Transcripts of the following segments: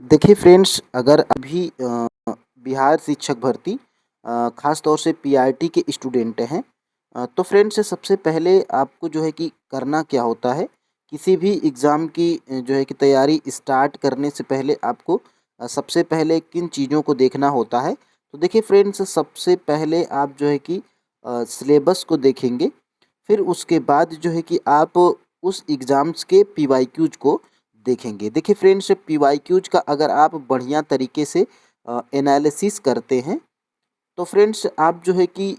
देखिए फ्रेंड्स, अगर अभी बिहार शिक्षक भर्ती ख़ास तौर से पीआरटी के स्टूडेंट हैं, तो फ्रेंड्स सबसे पहले आपको जो है कि करना क्या होता है, किसी भी एग्ज़ाम की जो है कि तैयारी स्टार्ट करने से पहले आपको सबसे पहले किन चीज़ों को देखना होता है। तो देखिए फ्रेंड्स, सबसे पहले आप जो है कि सिलेबस को देखेंगे। फिर उसके बाद जो है कि आप उस एग्ज़ाम्स के पीवाईक्यूज़ को देखेंगे। देखिए फ्रेंड्स, पीवाईक्यूज़ का अगर आप बढ़िया तरीके से एनालिसिस करते हैं, तो फ्रेंड्स आप जो है कि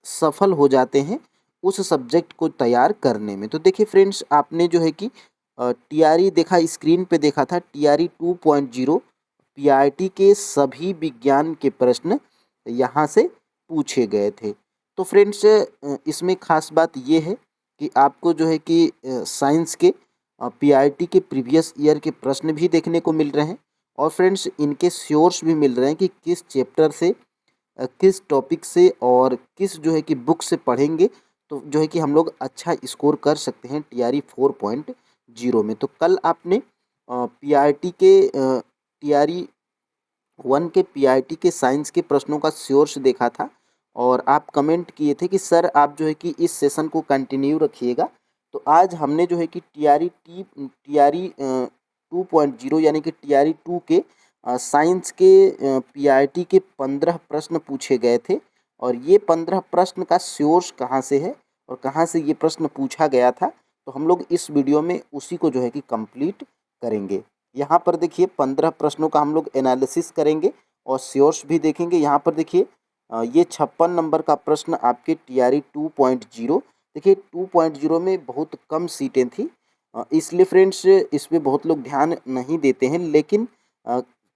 सफल हो जाते हैं उस सब्जेक्ट को तैयार करने में। तो देखिए फ्रेंड्स, आपने जो है कि टीआरई देखा, स्क्रीन पे देखा था टीआरई 2.0 पीआरटी के सभी विज्ञान के प्रश्न यहाँ से पूछे गए थे। तो फ्रेंड्स, इसमें ख़ास बात ये है कि आपको जो है कि साइंस के पीआरटी के प्रीवियस ईयर के प्रश्न भी देखने को मिल रहे हैं और फ्रेंड्स इनके सोर्स भी मिल रहे हैं कि किस चैप्टर से किस टॉपिक से और किस जो है कि बुक से पढ़ेंगे तो जो है कि हम लोग अच्छा स्कोर कर सकते हैं टीआरई 4.0 में। तो कल आपने पीआरटी के टीआरई 1 के पीआरटी के साइंस के प्रश्नों का सोर्स देखा था और आप कमेंट किए थे कि सर आप जो है कि इस सेशन को कंटिन्यू रखिएगा। तो आज हमने जो है कि टीआरई 2.0 यानी कि टीआरई 2 के साइंस के पीआरटी के 15 प्रश्न पूछे गए थे और ये 15 प्रश्न का सोर्स कहाँ से है और कहाँ से ये प्रश्न पूछा गया था, तो हम लोग इस वीडियो में उसी को जो है कि कंप्लीट करेंगे। यहाँ पर देखिए 15 प्रश्नों का हम लोग एनालिसिस करेंगे और सोर्स भी देखेंगे। यहाँ पर देखिए ये 56 नंबर का प्रश्न आपके टीआरई 2.0। देखिए 2.0 में बहुत कम सीटें थी, इसलिए फ्रेंड्स इस पे बहुत लोग ध्यान नहीं देते हैं, लेकिन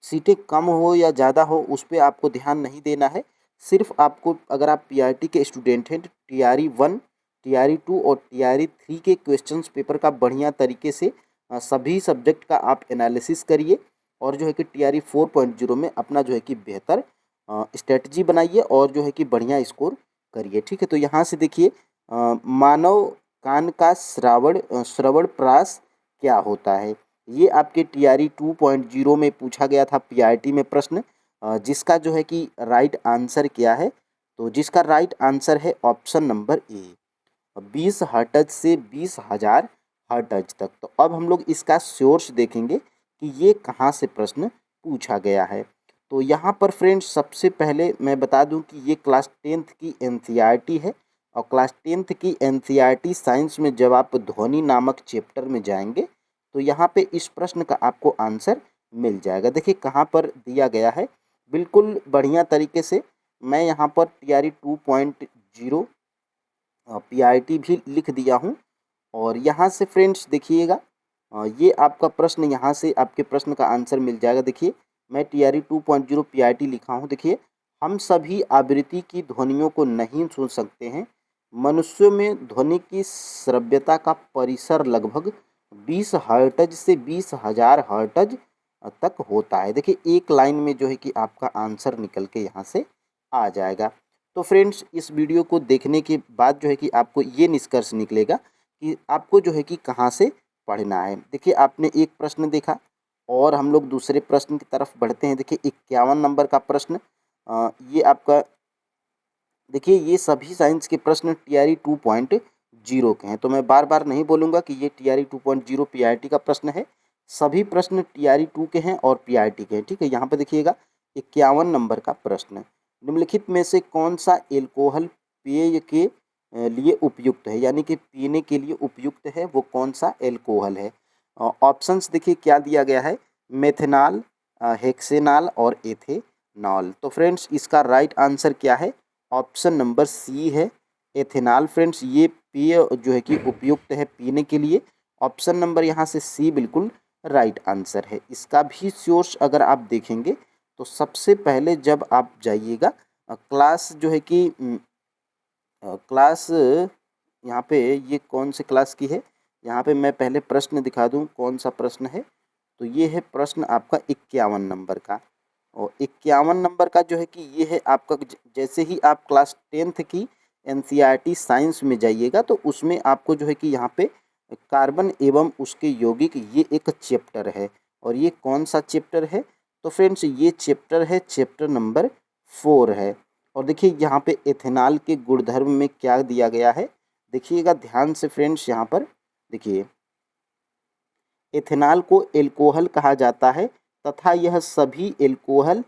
सीटें कम हो या ज़्यादा हो उस पे आपको ध्यान नहीं देना है। सिर्फ आपको, अगर आप पीआरटी के स्टूडेंट हैं, तो टीआरई 1, टीआरई 2 और टीआरई 3 के क्वेश्चंस पेपर का बढ़िया तरीके से सभी सब्जेक्ट का आप एनालिसिस करिए और जो है कि टीआरई 4.0 में अपना जो है कि बेहतर स्ट्रेटजी बनाइए और जो है कि बढ़िया स्कोर करिए। ठीक है, तो यहाँ से देखिए मानव कान का श्रवण प्रास क्या होता है, ये आपके टीआरई 2.0 में पूछा गया था पीआरटी में प्रश्न। जिसका जो है कि राइट आंसर क्या है, तो जिसका राइट आंसर है ऑप्शन नंबर ए, 20 हर्ट्ज से 20,000 हर्ट्ज तक। तो अब हम लोग इसका सोर्स देखेंगे कि ये कहाँ से प्रश्न पूछा गया है। तो यहाँ पर फ्रेंड्स सबसे पहले मैं बता दूं कि ये क्लास 10th की एनसीईआरटी है और क्लास 10th की एनसीईआरटी साइंस में जब आप ध्वनि नामक चैप्टर में जाएंगे तो यहाँ पे इस प्रश्न का आपको आंसर मिल जाएगा। देखिए कहाँ पर दिया गया है, बिल्कुल बढ़िया तरीके से मैं यहाँ पर टीआरई 2.0 पीआरटी भी लिख दिया हूँ और यहाँ से फ्रेंड्स देखिएगा ये आपका प्रश्न, यहाँ से आपके प्रश्न का आंसर मिल जाएगा। देखिए मैं टीआरई 2.0 पीआरटी लिखा हूँ। देखिए, हम सभी आवृत्ति की ध्वनियों को नहीं सुन सकते हैं। मनुष्यों में ध्वनि की श्रव्यता का परिसर लगभग 20 हर्ट्ज से 20,000 हर्ट्ज तक होता है। देखिए एक लाइन में जो है कि आपका आंसर निकल के यहाँ से आ जाएगा। तो फ्रेंड्स इस वीडियो को देखने के बाद जो है कि आपको ये निष्कर्ष निकलेगा कि आपको जो है कि कहाँ से पढ़ना है। देखिए आपने एक प्रश्न देखा और हम लोग दूसरे प्रश्न की तरफ बढ़ते हैं। देखिए 51 नंबर का प्रश्न, ये आपका देखिए ये सभी साइंस के प्रश्न टीआरई 2.0 के हैं। तो मैं बार बार नहीं बोलूँगा कि ये टीआरई 2.0 पीआरटी का प्रश्न है, सभी प्रश्न टीआरई 2 के हैं और पीआरटी के हैं। ठीक है, यहाँ पे देखिएगा 51 नंबर का प्रश्न, निम्नलिखित में से कौन सा एल्कोहल पेय के लिए उपयुक्त है, यानी कि पीने के लिए उपयुक्त है, वो कौन सा एल्कोहल है। ऑप्शंस देखिए क्या दिया गया है, मेथेनॉल, हेक्सेनॉल और एथेनॉल। तो फ्रेंड्स इसका राइट आंसर क्या है, ऑप्शन नंबर सी है, एथेनॉल। फ्रेंड्स ये पेय जो है कि उपयुक्त है पीने के लिए। ऑप्शन नंबर यहाँ से सी बिल्कुल राइट आंसर है। इसका भी सोर्स अगर आप देखेंगे तो सबसे पहले जब आप जाइएगा क्लास जो है कि क्लास यहाँ पे ये कौन से क्लास की है, यहाँ पे मैं पहले प्रश्न दिखा दूँ कौन सा प्रश्न है। तो ये है प्रश्न आपका 51 नंबर का और 51 नंबर का जो है कि ये है आपका, जैसे ही आप क्लास 10th की एनसीईआरटी साइंस में जाइएगा तो उसमें आपको जो है कि यहाँ पे कार्बन एवं उसके यौगिक ये एक चैप्टर है और ये कौन सा चैप्टर है? तो फ्रेंड्स ये चैप्टर है, चैप्टर नंबर 4 है। और देखिए यहाँ पे एथेनॉल के गुणधर्म में क्या दिया गया है, देखिएगा ध्यान से फ्रेंड्स। यहाँ पर देखिए, एथेनॉल को एल्कोहल कहा जाता है तथा यह सभी एल्कोहल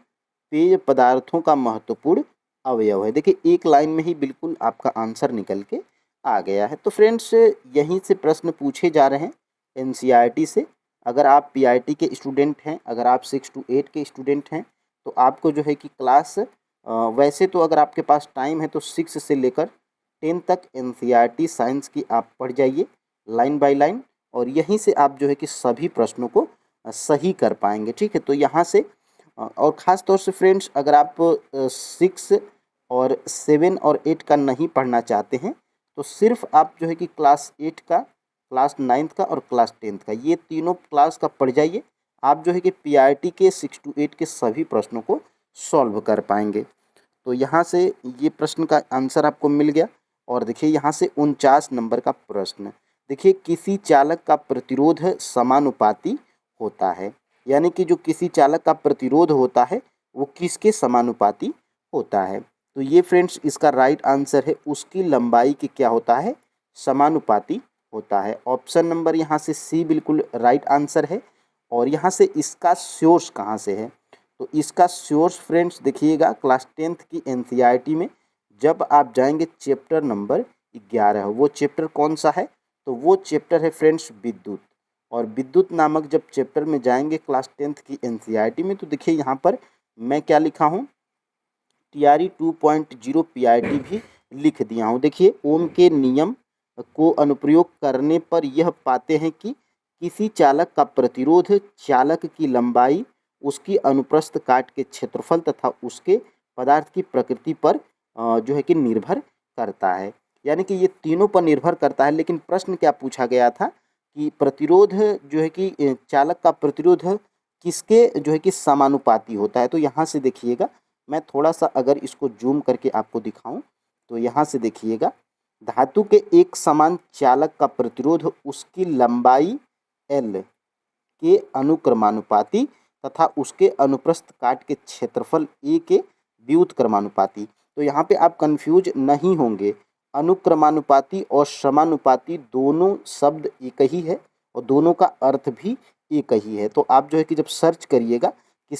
पेय पदार्थों का महत्वपूर्ण अवयव है। देखिए एक लाइन में ही बिल्कुल आपका आंसर निकल के आ गया है। तो फ्रेंड्स यहीं से प्रश्न पूछे जा रहे हैं एनसीईआरटी से। अगर आप पीआईटी के स्टूडेंट हैं, अगर आप 6 to 8 के स्टूडेंट हैं, तो आपको जो है कि क्लास वैसे तो अगर आपके पास टाइम है तो 6 से लेकर 10 तक एनसीईआरटी साइंस की आप पढ़ जाइए लाइन बाय लाइन, और यहीं से आप जो है कि सभी प्रश्नों को सही कर पाएंगे। ठीक है, तो यहाँ से और ख़ास तौर से फ्रेंड्स अगर आप 6 और 7 और 8 का नहीं पढ़ना चाहते हैं तो सिर्फ आप जो है कि क्लास 8 का, क्लास 9th का और क्लास 10th का, ये तीनों क्लास का पढ़ जाइए। आप जो है कि पीआईटी के 6 to 8 के सभी प्रश्नों को सॉल्व कर पाएंगे। तो यहाँ से ये प्रश्न का आंसर आपको मिल गया। और देखिए यहाँ से 49 नंबर का प्रश्न, देखिए किसी चालक का प्रतिरोध समानुपाती होता है, यानी कि जो किसी चालक का प्रतिरोध होता है वो किसके समानुपाती होता है? तो ये फ्रेंड्स इसका राइट आंसर है, उसकी लंबाई के क्या होता है, समानुपाती होता है। ऑप्शन नंबर यहाँ से सी बिल्कुल राइट आंसर है। और यहाँ से इसका सोर्स कहाँ से है, तो इसका सोर्स फ्रेंड्स देखिएगा क्लास 10th की एनसीईआरटी में जब आप जाएंगे चैप्टर नंबर 11, वो चैप्टर कौन सा है, तो वो चैप्टर है फ्रेंड्स विद्युत। और विद्युत नामक जब चैप्टर में जाएंगे क्लास 10th की एनसीईआरटी में, तो देखिए यहाँ पर मैं क्या लिखा हूँ, टीआरई 2.0 पीआईटी भी लिख दिया हूँ। देखिए ओम के नियम को अनुप्रयोग करने पर यह पाते हैं कि किसी चालक का प्रतिरोध चालक की लंबाई, उसकी अनुप्रस्थ काट के क्षेत्रफल तथा उसके पदार्थ की प्रकृति पर जो है कि निर्भर करता है। यानी कि ये तीनों पर निर्भर करता है। लेकिन प्रश्न क्या पूछा गया था कि प्रतिरोध जो है कि चालक का प्रतिरोध किसके जो है कि समानुपाती होता है। तो यहाँ से देखिएगा, मैं थोड़ा सा अगर इसको जूम करके आपको दिखाऊं तो यहाँ से देखिएगा, धातु के एक समान चालक का प्रतिरोध उसकी लंबाई L के अनुक्रमानुपाती तथा उसके अनुप्रस्थ काट के क्षेत्रफल A के व्युत्क्रमानुपाती। तो यहाँ पे आप कंफ्यूज नहीं होंगे, अनुक्रमानुपाती और समानुपाती दोनों शब्द एक ही है और दोनों का अर्थ भी एक ही है। तो आप जो है कि जब सर्च करिएगा कि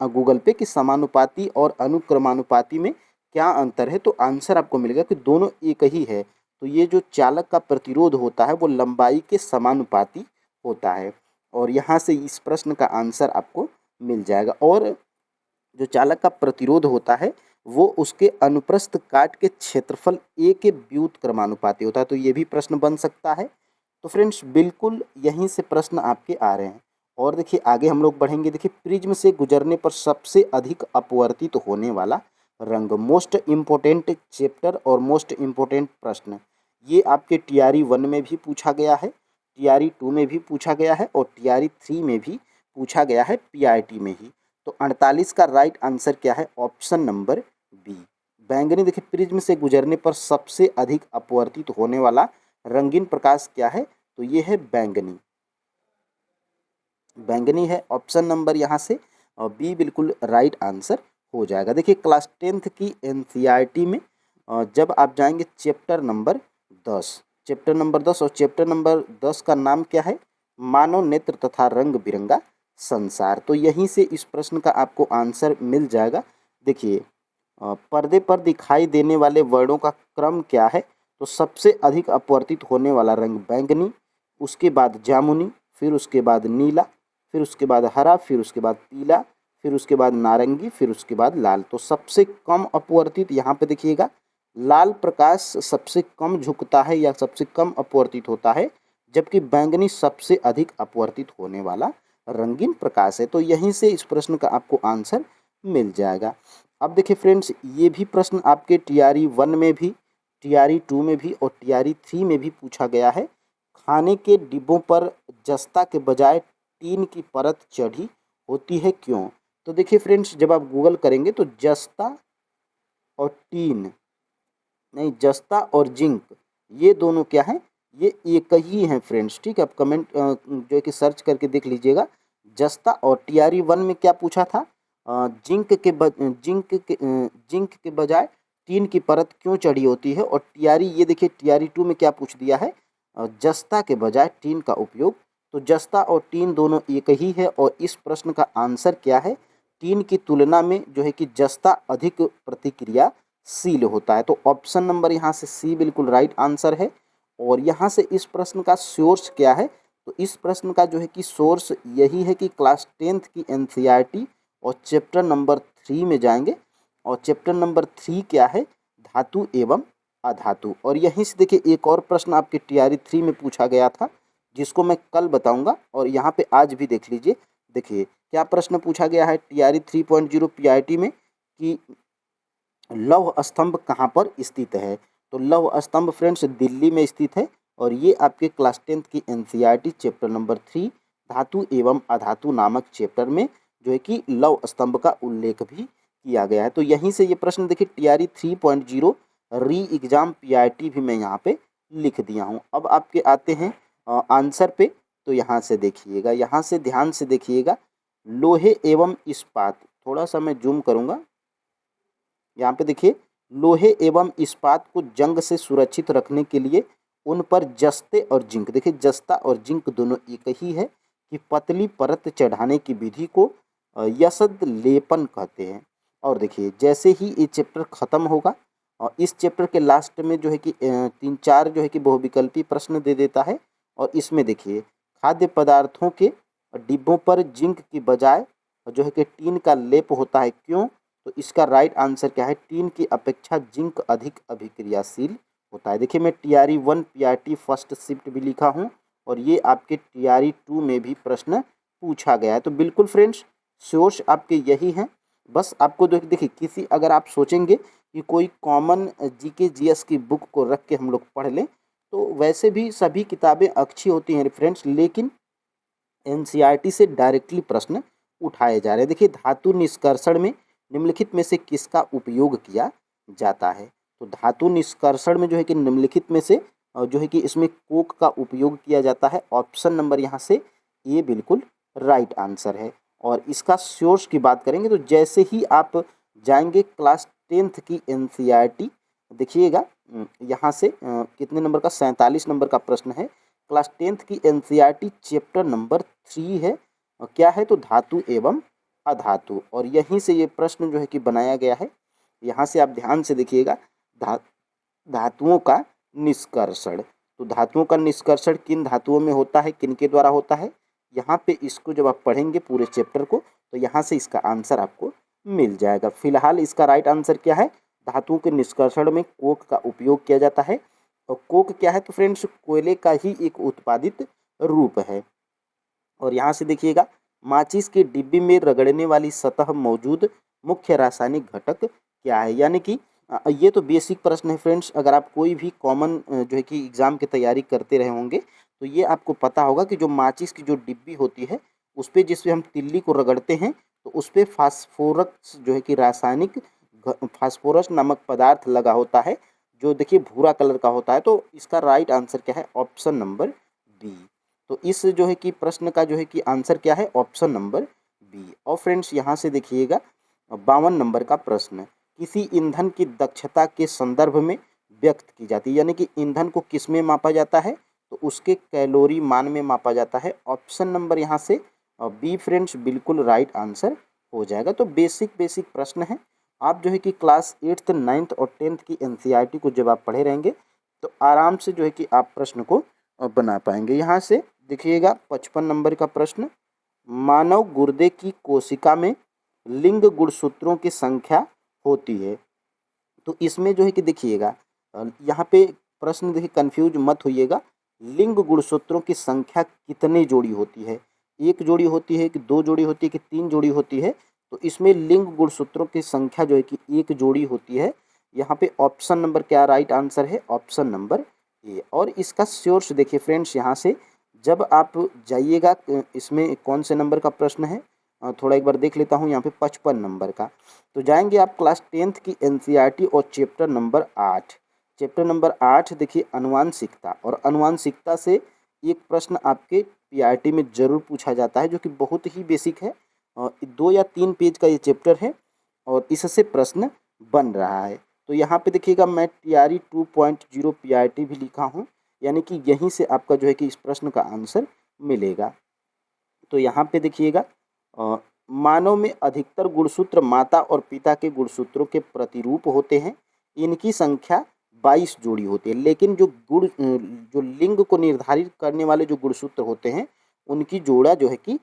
गूगल पे कि समानुपाती और अनुक्रमानुपाती में क्या अंतर है, तो आंसर आपको मिलेगा कि दोनों एक ही है। तो ये जो चालक का प्रतिरोध होता है वो लंबाई के समानुपाती होता है। और यहाँ से इस प्रश्न का आंसर आपको मिल जाएगा। और जो चालक का प्रतिरोध होता है वो उसके अनुप्रस्थ काट के क्षेत्रफल A के व्युत्क्रमानुपाती होता है। तो ये भी प्रश्न बन सकता है। तो फ्रेंड्स बिल्कुल यहीं से प्रश्न आपके आ रहे हैं। और देखिए आगे हम लोग बढ़ेंगे। देखिए प्रिज्म से गुजरने पर सबसे अधिक अपवर्तित होने वाला रंग, मोस्ट इम्पोर्टेंट चैप्टर और मोस्ट इम्पोर्टेंट प्रश्न, ये आपके टीआरई 1 में भी पूछा गया है, टीआरई 2 में भी पूछा गया है और टीआरई 3 में भी पूछा गया है, पीआईटी में ही। तो 48 का राइट आंसर क्या है, ऑप्शन नंबर बी बैंगनी। देखिए प्रिज्म से गुजरने पर सबसे अधिक अपवर्तित होने वाला रंगीन प्रकाश क्या है, तो ये है बैंगनी। बैंगनी है ऑप्शन नंबर यहाँ से बी बिल्कुल राइट आंसर हो जाएगा। देखिए क्लास 10th की एनसीईआरटी में जब आप जाएंगे चैप्टर नंबर 10, चैप्टर नंबर 10 और चैप्टर नंबर 10 का नाम क्या है, मानव नेत्र तथा रंग बिरंगा संसार। तो यहीं से इस प्रश्न का आपको आंसर मिल जाएगा। देखिए पर्दे पर दिखाई देने वाले वर्णों का क्रम क्या है, तो सबसे अधिक अपवर्तित होने वाला रंग बैंगनी, उसके बाद जामुनी, फिर उसके बाद नीला, फिर उसके बाद हरा, फिर उसके बाद पीला, फिर उसके बाद नारंगी, फिर उसके बाद लाल। तो सबसे कम अपवर्तित यहाँ पे देखिएगा, लाल प्रकाश सबसे कम झुकता है या सबसे कम अपवर्तित होता है, जबकि बैंगनी सबसे अधिक अपवर्तित होने वाला रंगीन प्रकाश है। तो यहीं से इस प्रश्न का आपको आंसर मिल जाएगा। अब देखिए फ्रेंड्स ये भी प्रश्न आपके टीआरई 1 में भी, टीआरई 2 में भी और टीआरई 3 में भी पूछा गया है। खाने के डिब्बों पर जस्ता के बजाय टीन की परत चढ़ी होती है क्यों? तो देखिए फ्रेंड्स जब आप गूगल करेंगे तो जस्ता और टीन नहीं, जस्ता और जिंक ये दोनों क्या हैं, ये एक ही हैं फ्रेंड्स। ठीक है, आप कमेंट जो है कि सर्च करके देख लीजिएगा, जस्ता। और टीआरई 1 में क्या पूछा था, जिंक के बजाय टीन की परत क्यों चढ़ी होती है। और टीआरई ये देखिए टीआरई 2 में क्या पूछ दिया है, जस्ता के बजाय टीन का उपयोग। तो जस्ता और टीन दोनों एक ही है और इस प्रश्न का आंसर क्या है, टीन की तुलना में जो है कि जस्ता अधिक प्रतिक्रियाशील होता है। तो ऑप्शन नंबर यहाँ से सी बिल्कुल राइट आंसर है। और यहाँ से इस प्रश्न का सोर्स क्या है, तो इस प्रश्न का जो है कि सोर्स यही है कि क्लास 10th की एनसीईआरटी और चैप्टर नंबर 3 में जाएंगे। और चैप्टर नंबर 3 क्या है, धातु एवं अधातु। और यहीं से देखिए एक और प्रश्न आपके टीआरई 3 में पूछा गया था, जिसको मैं कल बताऊंगा। और यहाँ पे आज भी देख लीजिए, देखिए क्या प्रश्न पूछा गया है टीआरई 3.0 पीआईटी में कि लौह स्तंभ कहाँ पर स्थित है। तो लौह स्तंभ फ्रेंड्स दिल्ली में स्थित है। और ये आपके क्लास 10th की एनसीईआरटी चैप्टर नंबर 3 धातु एवं अधातु नामक चैप्टर में जो है कि लौह स्तंभ का उल्लेख भी किया गया है। तो यहीं से ये प्रश्न देखिए टीआरई 3.0 री एग्जाम पीआईटी भी मैं यहाँ पे लिख दिया हूँ। अब आपके आते हैं आंसर पे। तो यहाँ से देखिएगा, यहाँ से ध्यान से देखिएगा, लोहे एवं इस्पात, थोड़ा सा मैं जूम करूँगा। यहाँ पे देखिए लोहे एवं इस्पात को जंग से सुरक्षित रखने के लिए उन पर जस्ते और जिंक, देखिए जस्ता और जिंक दोनों एक ही है, कि पतली परत चढ़ाने की विधि को यसद लेपन कहते हैं। और देखिए जैसे ही ये चैप्टर ख़त्म होगा और इस चैप्टर के लास्ट में जो है कि 3-4 जो है कि बहुविकल्पी प्रश्न दे देता है। और इसमें देखिए खाद्य पदार्थों के डिब्बों पर जिंक की बजाय जो है कि टीन का लेप होता है, क्यों। तो इसका राइट आंसर क्या है, टीन की अपेक्षा जिंक अधिक अभिक्रियाशील होता है। देखिए मैं टीआरई 1 पीआरटी फर्स्ट शिफ्ट भी लिखा हूँ और ये आपके टीआरई 2 में भी प्रश्न पूछा गया है। तो बिल्कुल फ्रेंड्स सोर्स आपके यही हैं। बस आपको देखिए किसी अगर आप सोचेंगे कि कोई कॉमन जीके जीएस की बुक को रख के हम लोग पढ़ लें, तो वैसे भी सभी किताबें अच्छी होती हैं फ्रेंड्स, लेकिन एनसीईआरटी से डायरेक्टली प्रश्न उठाए जा रहे हैं। देखिए धातु निष्कर्षण में निम्नलिखित में से किसका उपयोग किया जाता है। तो धातु निष्कर्षण में जो है कि निम्नलिखित में से जो है कि इसमें कोक का उपयोग किया जाता है। ऑप्शन नंबर यहाँ से ए बिल्कुल राइट आंसर है। और इसका सोर्स की बात करेंगे तो जैसे ही आप जाएंगे क्लास 10th की एनसीईआरटी, देखिएगा यहाँ से कितने नंबर का, 47 नंबर का प्रश्न है। क्लास 10th की एनसीईआरटी चैप्टर नंबर 3 है, क्या है, तो धातु एवं अधातु। और यहीं से ये प्रश्न जो है कि बनाया गया है। यहाँ से आप ध्यान से देखिएगा, धातुओं का निष्कर्षण। तो धातुओं का निष्कर्षण किन धातुओं में होता है, किन के द्वारा होता है, यहाँ पे इसको जब आप पढ़ेंगे पूरे चैप्टर को तो यहाँ से इसका आंसर आपको मिल जाएगा। फिलहाल इसका राइट आंसर क्या है, धातुओं के निष्कर्षण में कोक का उपयोग किया जाता है। और कोक क्या है, तो फ्रेंड्स कोयले का ही एक उत्पादित रूप है। और यहाँ से देखिएगा माचिस के डिब्बे में रगड़ने वाली सतह मौजूद मुख्य रासायनिक घटक क्या है। यानी कि ये तो बेसिक प्रश्न है फ्रेंड्स, अगर आप कोई भी कॉमन जो है कि एग्ज़ाम की तैयारी करते रहे होंगे तो ये आपको पता होगा कि जो माचिस की जो डिब्बी होती है उस पर जिस पे हम तिल्ली को रगड़ते हैं तो उस पर फास्फोरस जो है कि रासायनिक फास्फोरस नामक पदार्थ लगा होता है, जो देखिए भूरा कलर का होता है। तो इसका राइट आंसर क्या है, ऑप्शन नंबर बी। तो इस जो है कि प्रश्न का जो है कि आंसर क्या है, ऑप्शन नंबर बी। और फ्रेंड्स यहाँ से देखिएगा 52 नंबर का प्रश्न, किसी ईंधन की दक्षता के संदर्भ में व्यक्त की जाती है। यानी कि ईंधन को किस में मापा जाता है, तो उसके कैलोरी मान में मापा जाता है। ऑप्शन नंबर यहाँ से बी फ्रेंड्स बिल्कुल राइट आंसर हो जाएगा। तो बेसिक प्रश्न है। आप जो है कि क्लास 8th 9th और 10th की एनसीईआरटी को जब आप पढ़े रहेंगे तो आराम से जो है कि आप प्रश्न को बना पाएंगे। यहाँ से देखिएगा 55 नंबर का प्रश्न, मानव गुर्दे की कोशिका में लिंग गुणसूत्रों की संख्या होती है। तो इसमें जो है कि देखिएगा यहाँ पे प्रश्न देखिए कंफ्यूज मत होइएगा, लिंग गुणसूत्रों की संख्या कितने जोड़ी होती है, एक जोड़ी होती है कि दो जोड़ी होती है कि तीन जोड़ी होती है। तो इसमें लिंग गुणसूत्रों की संख्या जो है कि एक जोड़ी होती है। यहाँ पे ऑप्शन नंबर क्या राइट आंसर है, ऑप्शन नंबर ए। और इसका सोर्स देखिए फ्रेंड्स, यहाँ से जब आप जाइएगा इसमें कौन से नंबर का प्रश्न है, थोड़ा एक बार देख लेता हूँ यहाँ पे 55 नंबर का। तो जाएंगे आप क्लास 10th की एनसीईआरटी और चैप्टर नंबर 8। चैप्टर नंबर 8 देखिए अनुवांशिकता, और अनुवांशिकता से एक प्रश्न आपके पीआरटी में ज़रूर पूछा जाता है, जो कि बहुत ही बेसिक है। 2 या 3 पेज का ये चैप्टर है और इससे प्रश्न बन रहा है। तो यहाँ पे देखिएगा मैं TRE 2.0 पीआरटी भी लिखा हूँ, यानी कि यहीं से आपका जो है कि इस प्रश्न का आंसर मिलेगा। तो यहाँ पे देखिएगा मानव में अधिकतर गुणसूत्र माता और पिता के गुणसूत्रों के प्रतिरूप होते हैं। इनकी संख्या 22 जोड़ी होती है, लेकिन जो लिंग को निर्धारित करने वाले जो गुणसूत्र होते हैं उनकी जोड़ा जो है कि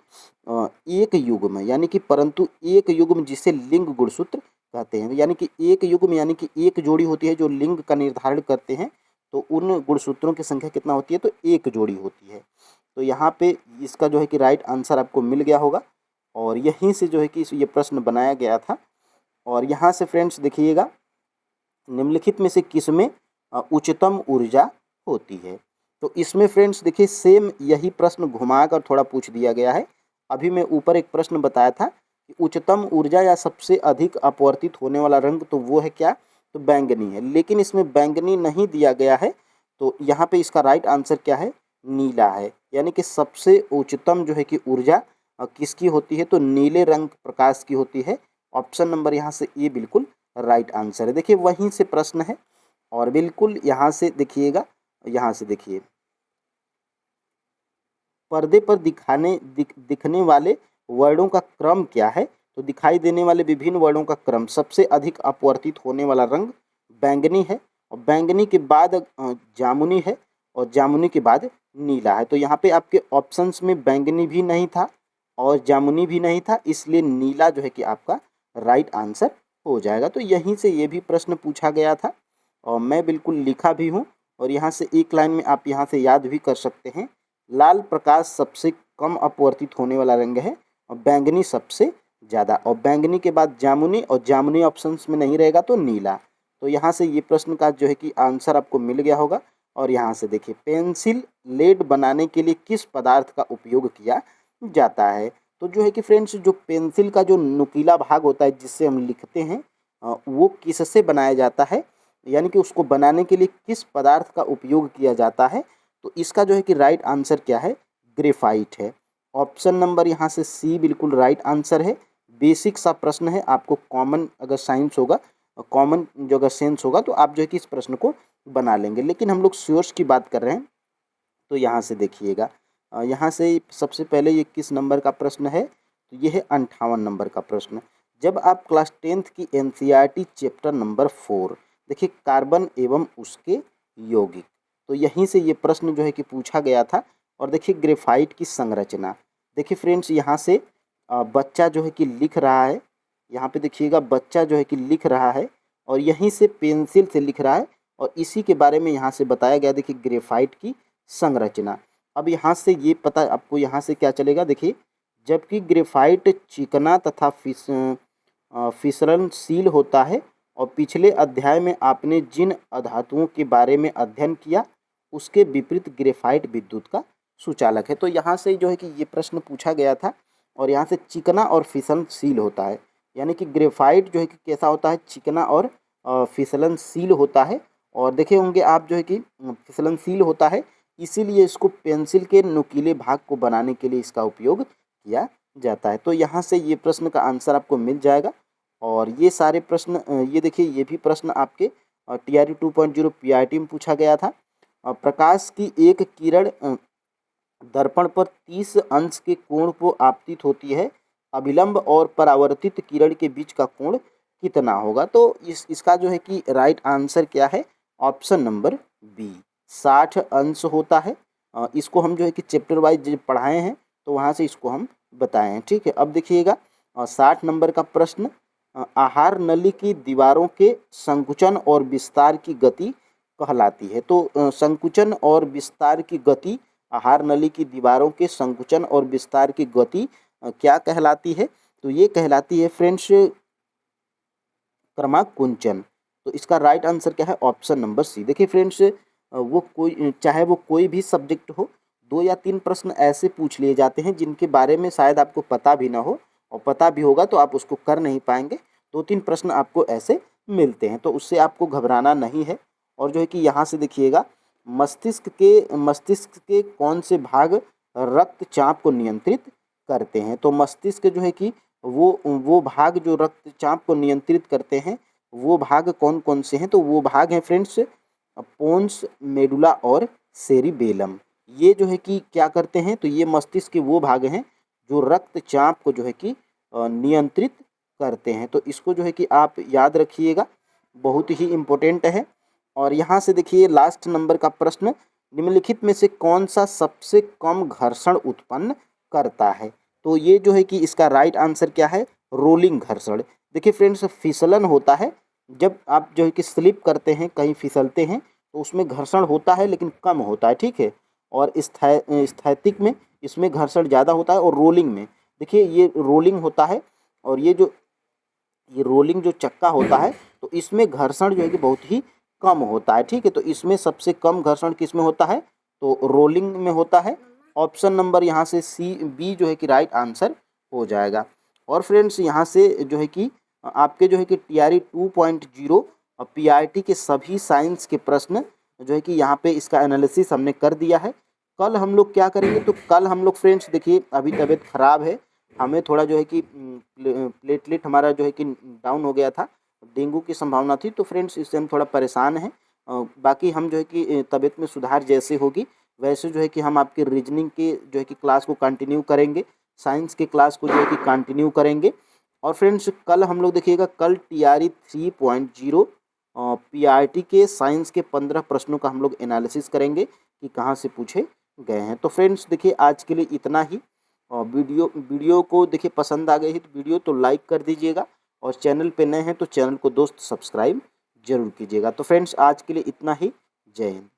एक युग्म है, यानी कि परंतु एक युग्म जिसे लिंग गुणसूत्र कहते हैं, यानी कि एक युग्म यानी कि एक जोड़ी होती है जो लिंग का निर्धारण करते हैं। तो उन गुणसूत्रों की संख्या कितना होती है, तो एक जोड़ी होती है। तो यहाँ पे इसका जो है कि राइट आंसर आपको मिल गया होगा और यहीं से जो है कि ये प्रश्न बनाया गया था। और यहाँ से फ्रेंड्स देखिएगा निम्नलिखित में से किसमें उच्चतम ऊर्जा होती है। तो इसमें फ्रेंड्स देखिए सेम यही प्रश्न घुमाकर थोड़ा पूछ दिया गया है। अभी मैं ऊपर एक प्रश्न बताया था कि उच्चतम ऊर्जा या सबसे अधिक अपवर्तित होने वाला रंग, तो वो है क्या, तो बैंगनी है, लेकिन इसमें बैंगनी नहीं दिया गया है। तो यहाँ पे इसका राइट आंसर क्या है, नीला है। यानी कि सबसे उच्चतम जो है कि ऊर्जा किसकी होती है, तो नीले रंग प्रकाश की होती है। ऑप्शन नंबर यहाँ से ए बिल्कुल राइट आंसर है। देखिए वहीं से प्रश्न है और बिल्कुल यहाँ से देखिएगा, यहाँ से देखिए पर्दे पर दिखने वाले वर्णों का क्रम क्या है, तो दिखाई देने वाले विभिन्न वर्णों का क्रम, सबसे अधिक अपवर्तित होने वाला रंग बैंगनी है और बैंगनी के बाद जामुनी है और जामुनी के बाद नीला है। तो यहाँ पे आपके ऑप्शंस में बैंगनी भी नहीं था और जामुनी भी नहीं था, इसलिए नीला जो है कि आपका राइट आंसर हो जाएगा। तो यहीं से ये भी प्रश्न पूछा गया था और मैं बिल्कुल लिखा भी हूँ और यहाँ से एक लाइन में आप यहाँ से याद भी कर सकते हैं। लाल प्रकाश सबसे कम अपवर्तित होने वाला रंग है और बैंगनी सबसे ज़्यादा, और बैंगनी के बाद जामुनी और जामुनी ऑप्शंस में नहीं रहेगा तो नीला। तो यहाँ से ये प्रश्न का जो है कि आंसर आपको मिल गया होगा। और यहाँ से देखिए पेंसिल लेड बनाने के लिए किस पदार्थ का उपयोग किया जाता है। तो जो है कि फ्रेंड्स जो पेंसिल का जो नुकीला भाग होता है जिससे हम लिखते हैं वो किससे बनाया जाता है, यानी कि उसको बनाने के लिए किस पदार्थ का उपयोग किया जाता है। तो इसका जो है कि राइट आंसर क्या है, ग्रेफाइट है। ऑप्शन नंबर यहाँ से सी बिल्कुल राइट आंसर है। बेसिक सा प्रश्न है, आपको कॉमन अगर साइंस होगा, कॉमन जो अगर सेंस होगा तो आप जो है कि इस प्रश्न को बना लेंगे, लेकिन हम लोग सोर्स की बात कर रहे हैं। तो यहाँ से देखिएगा यहाँ से सबसे पहले ये किस नंबर का प्रश्न है, तो ये है 58 नंबर का प्रश्न। जब आप क्लास 10th की NCERT चैप्टर नंबर 4 देखिए कार्बन एवं उसके यौगिक, तो यहीं से ये प्रश्न जो है कि पूछा गया था। और देखिए ग्रेफाइट की संरचना, देखिए फ्रेंड्स यहाँ से बच्चा जो है कि लिख रहा है, यहाँ पे देखिएगा बच्चा जो है कि लिख रहा है और यहीं से पेंसिल से लिख रहा है और इसी के बारे में यहाँ से बताया गया। देखिए ग्रेफाइट की संरचना, अब यहाँ से ये पता आपको यहाँ से क्या चलेगा, देखिए जबकि ग्रेफाइट चिकना तथा फिसलनशील होता है और पिछले अध्याय में आपने जिन अधातुओं के बारे में अध्ययन किया उसके विपरीत ग्रेफाइट विद्युत का सुचालक है। तो यहाँ से जो है कि ये प्रश्न पूछा गया था और यहाँ से चिकना और फिसलनशील होता है, यानी कि ग्रेफाइट जो है कि कैसा होता है, चिकना और फिसलनशील होता है। और देखे होंगे आप जो है कि फिसलनशील होता है, इसीलिए इसको पेंसिल के नुकीले भाग को बनाने के लिए इसका उपयोग किया जाता है। तो यहाँ से ये प्रश्न का आंसर आपको मिल जाएगा। और ये सारे प्रश्न ये देखिए ये भी प्रश्न आपके TRE 2.0 PRT में पूछा गया था। प्रकाश की एक किरण दर्पण पर 30 अंश के कोण को आपतित होती है, अभिलंब और परावर्तित किरण के बीच का कोण कितना होगा। तो इसका जो है कि राइट आंसर क्या है, ऑप्शन नंबर बी 60 अंश होता है। इसको हम जो है कि चैप्टर वाइज पढ़ाए हैं तो वहाँ से इसको हम बताए हैं, ठीक है। अब देखिएगा 60 नंबर का प्रश्न, आहार नली की दीवारों के संकुचन और विस्तार की गति कहलाती है। तो संकुचन और विस्तार की गति, आहार नली की दीवारों के संकुचन और विस्तार की गति क्या कहलाती है, तो ये कहलाती है फ्रेंड्स क्रमाकुंचन। तो इसका राइट आंसर क्या है, ऑप्शन नंबर सी। देखिए फ्रेंड्स वो कोई चाहे वो कोई भी सब्जेक्ट हो, 2 या 3 प्रश्न ऐसे पूछ लिए जाते हैं जिनके बारे में शायद आपको पता भी ना हो और पता भी होगा तो आप उसको कर नहीं पाएंगे। 2-3 प्रश्न आपको ऐसे मिलते हैं, तो उससे आपको घबराना नहीं है। और जो है कि यहाँ से देखिएगा मस्तिष्क के कौन से भाग रक्तचाप को नियंत्रित करते हैं। तो मस्तिष्क जो है कि वो भाग जो रक्तचाप को नियंत्रित करते हैं वो भाग कौन कौन से हैं? तो वो भाग हैं फ्रेंड्स पोन्स, मेडुला और सेरिबेलम। ये जो है कि क्या करते हैं? तो ये मस्तिष्क के वो भाग हैं जो रक्तचाप को जो है कि नियंत्रित करते हैं। तो इसको जो है कि आप याद रखिएगा, बहुत ही इम्पोर्टेंट है। और यहाँ से देखिए लास्ट नंबर का प्रश्न, निम्नलिखित में से कौन सा सबसे कम घर्षण उत्पन्न करता है? तो ये जो है कि इसका राइट आंसर क्या है? रोलिंग घर्षण। देखिए फ्रेंड्स, फिसलन होता है जब आप जो है कि स्लिप करते हैं, कहीं फिसलते हैं तो उसमें घर्षण होता है लेकिन कम होता है, ठीक है। और स्थैतिक में इसमें घर्षण ज़्यादा होता है। और रोलिंग में देखिए ये रोलिंग होता है, और ये रोलिंग जो चक्का होता है तो इसमें घर्षण जो है कि बहुत ही कम होता है, ठीक है। तो इसमें सबसे कम घर्षण किस में होता है? तो रोलिंग में होता है। ऑप्शन नंबर यहाँ से बी जो है कि राइट आंसर हो जाएगा। और फ्रेंड्स यहाँ से जो है कि आपके जो है कि TRE 2.0 और PRT के सभी साइंस के प्रश्न जो है कि यहाँ पे इसका एनालिसिस हमने कर दिया है। कल हम लोग क्या करेंगे? तो कल हम लोग फ्रेंड्स देखिए, अभी तबीयत ख़राब है, हमें थोड़ा जो है कि प्लेटलेट हमारा जो है कि डाउन हो गया था, डेंगू की संभावना थी, तो फ्रेंड्स इससे हम थोड़ा परेशान हैं। बाकी हम जो है कि तबीयत में सुधार जैसे होगी वैसे जो है कि हम आपके रीजनिंग के जो है कि क्लास को कंटिन्यू करेंगे, साइंस के क्लास को जो है कि कंटिन्यू करेंगे। और फ्रेंड्स कल हम लोग देखिएगा, कल TRE 3.0 PRT के साइंस के 15 प्रश्नों का हम लोग एनालिसिस करेंगे कि कहाँ से पूछे गए हैं। तो फ्रेंड्स देखिए आज के लिए इतना ही। वीडियो को देखिए पसंद आ गई है तो वीडियो तो लाइक कर दीजिएगा, और चैनल पे नए हैं तो चैनल को दोस्त सब्सक्राइब जरूर कीजिएगा। तो फ्रेंड्स आज के लिए इतना ही। जय हिंद।